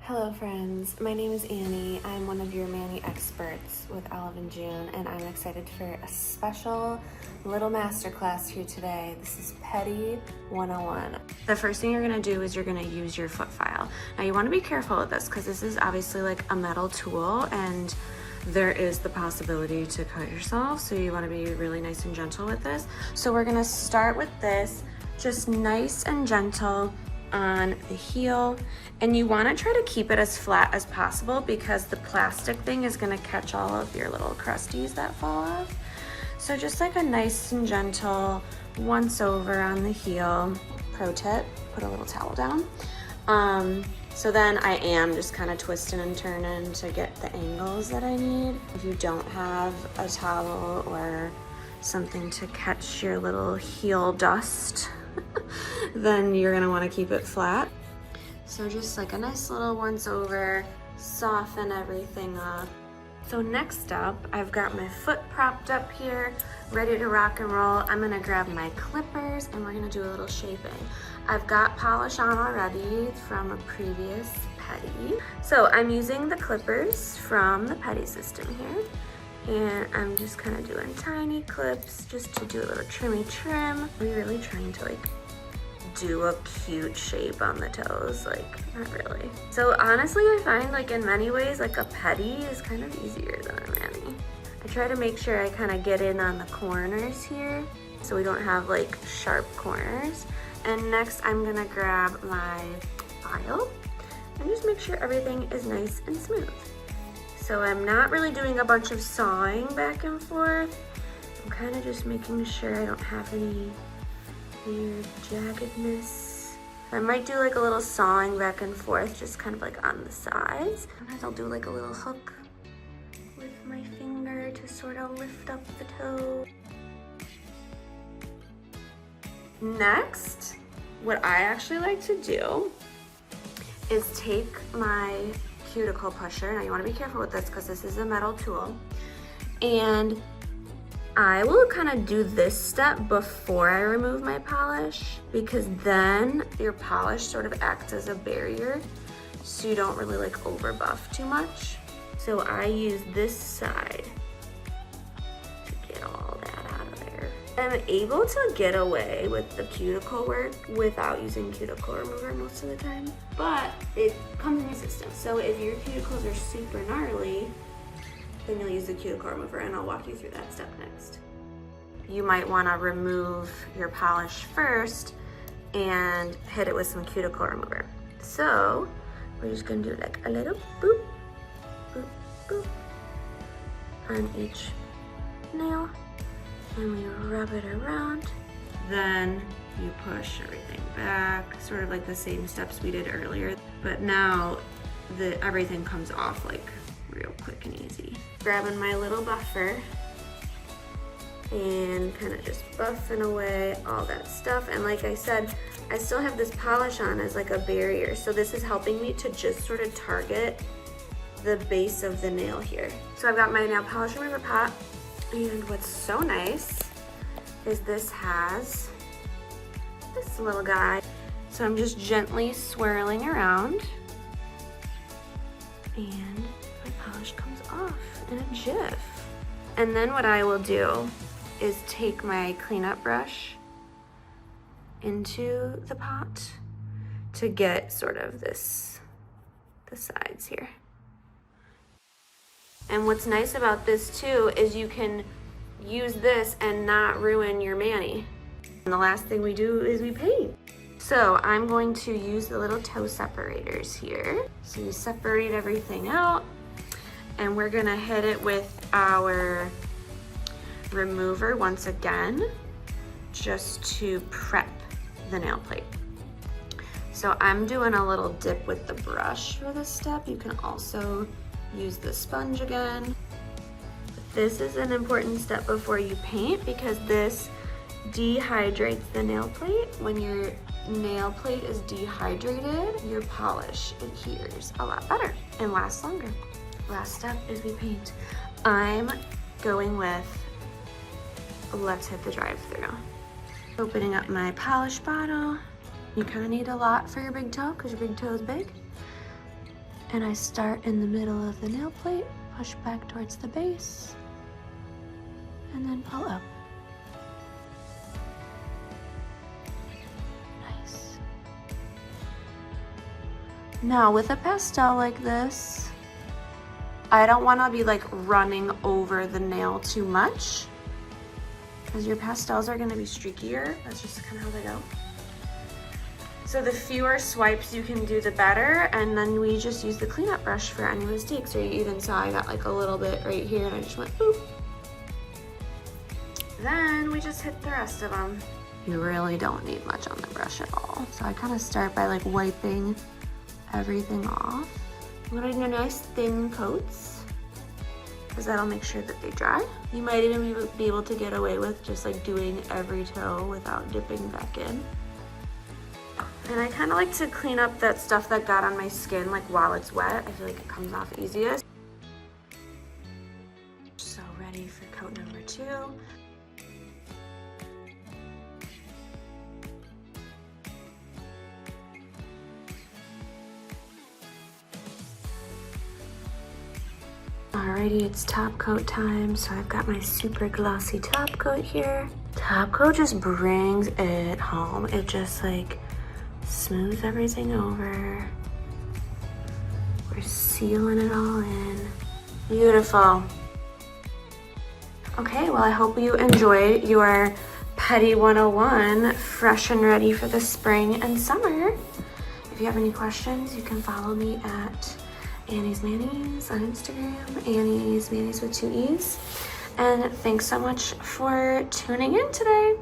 Hello friends, my name is Annie. I'm one of your mani experts with Olive and June, and I'm excited for a special little masterclass here today. This is Pedi 101. The first thing you're gonna do is you're gonna use your foot file. Now you wanna be careful with this because this is obviously like a metal tool and there is the possibility to cut yourself, so you wanna be really nice and gentle with this. So we're gonna start with this, just nice and gentle on the heel, and you want to try to keep it as flat as possible because the plastic thing is going to catch all of your little crusties that fall off. So just like a nice and gentle once over on the heel. Pro tip, put a little towel down. So then I am just kind of twisting and turning to get the angles that I need. If you don't have a towel or something to catch your little heel dust, then you're gonna wanna keep it flat. So just like a nice little once over, soften everything up. So next up, I've got my foot propped up here, ready to rock and roll. I'm gonna grab my clippers and we're gonna do a little shaping. I've got polish on already from a previous Pedi. So I'm using the clippers from the Pedi system here. And I'm just kind of doing tiny clips just to do a little trimmy trim. We're really trying to like do a cute shape on the toes, like not really. So honestly, I find like in many ways like a Pedi is kind of easier than a mani. I try to make sure I kind of get in on the corners here so we don't have like sharp corners. And next I'm gonna grab my file and just make sure everything is nice and smooth. So I'm not really doing a bunch of sawing back and forth. I'm kind of just making sure I don't have any weird jaggedness. I might do like a little sawing back and forth, just kind of like on the sides. Sometimes I'll do like a little hook with my finger to sort of lift up the toe. Next, what I actually like to do is take my cuticle pusher. Now you want to be careful with this because this is a metal tool, and I will kind of do this step before I remove my polish because then your polish sort of acts as a barrier so you don't really like over buff too much. So I use this side to get all that out of there. I'm able to get away with the cuticle work without using cuticle remover most of the time, but it comes in the system. So if your cuticles are super gnarly, then you'll use the cuticle remover, and I'll walk you through that step next. You might want to remove your polish first and hit it with some cuticle remover. So we're just gonna do like a little boop, boop, boop on each nail. And we rub it around. Then you push everything back, sort of like the same steps we did earlier. But now everything comes off like real quick and easy. Grabbing my little buffer and kind of just buffing away all that stuff. And like I said, I still have this polish on as like a barrier. So this is helping me to just sort of target the base of the nail here. So I've got my nail polish remover pot. And what's so nice is this has this little guy. So I'm just gently swirling around and my polish comes off in a jiff. And then what I will do is take my cleanup brush into the pot to get sort of the sides here. And what's nice about this too is you can use this and not ruin your mani. And the last thing we do is we paint. So I'm going to use the little toe separators here. So you separate everything out and we're gonna hit it with our remover once again, just to prep the nail plate. So I'm doing a little dip with the brush for this step. You can also use the sponge again. This is an important step before you paint because this dehydrates the nail plate. When your nail plate is dehydrated, your polish adheres a lot better and lasts longer. Last step is we paint. I'm going with Let's Hit the Drive-Thru. Opening up my polish bottle. You kind of need a lot for your big toe because your big toe is big. And I start in the middle of the nail plate, push back towards the base, and then pull up. Nice. Now with a pastel like this, I don't want to be like running over the nail too much because your pastels are going to be streakier. That's just kind of how they go. So the fewer swipes you can do, the better. And then we just use the cleanup brush for any mistakes. Or you even saw I got like a little bit right here and I just went boop. Then we just hit the rest of them. You really don't need much on the brush at all. So I kind of start by like wiping everything off. I'm gonna do nice thin coats because that'll make sure that they dry. You might even be able to get away with just like doing every toe without dipping back in. And I kind of like to clean up that stuff that got on my skin like while it's wet. I feel like it comes off easiest. So ready for coat number 2. Alrighty, it's top coat time. So I've got my super glossy top coat here. Top coat just brings it home. It just like smooths everything over. We're sealing it all in. Beautiful. Okay, well I hope you enjoyed your Pedi 101, fresh and ready for the spring and summer. If you have any questions, you can follow me at Annie's Manis on Instagram, Annie's Manis with 2 E's. And thanks so much for tuning in today.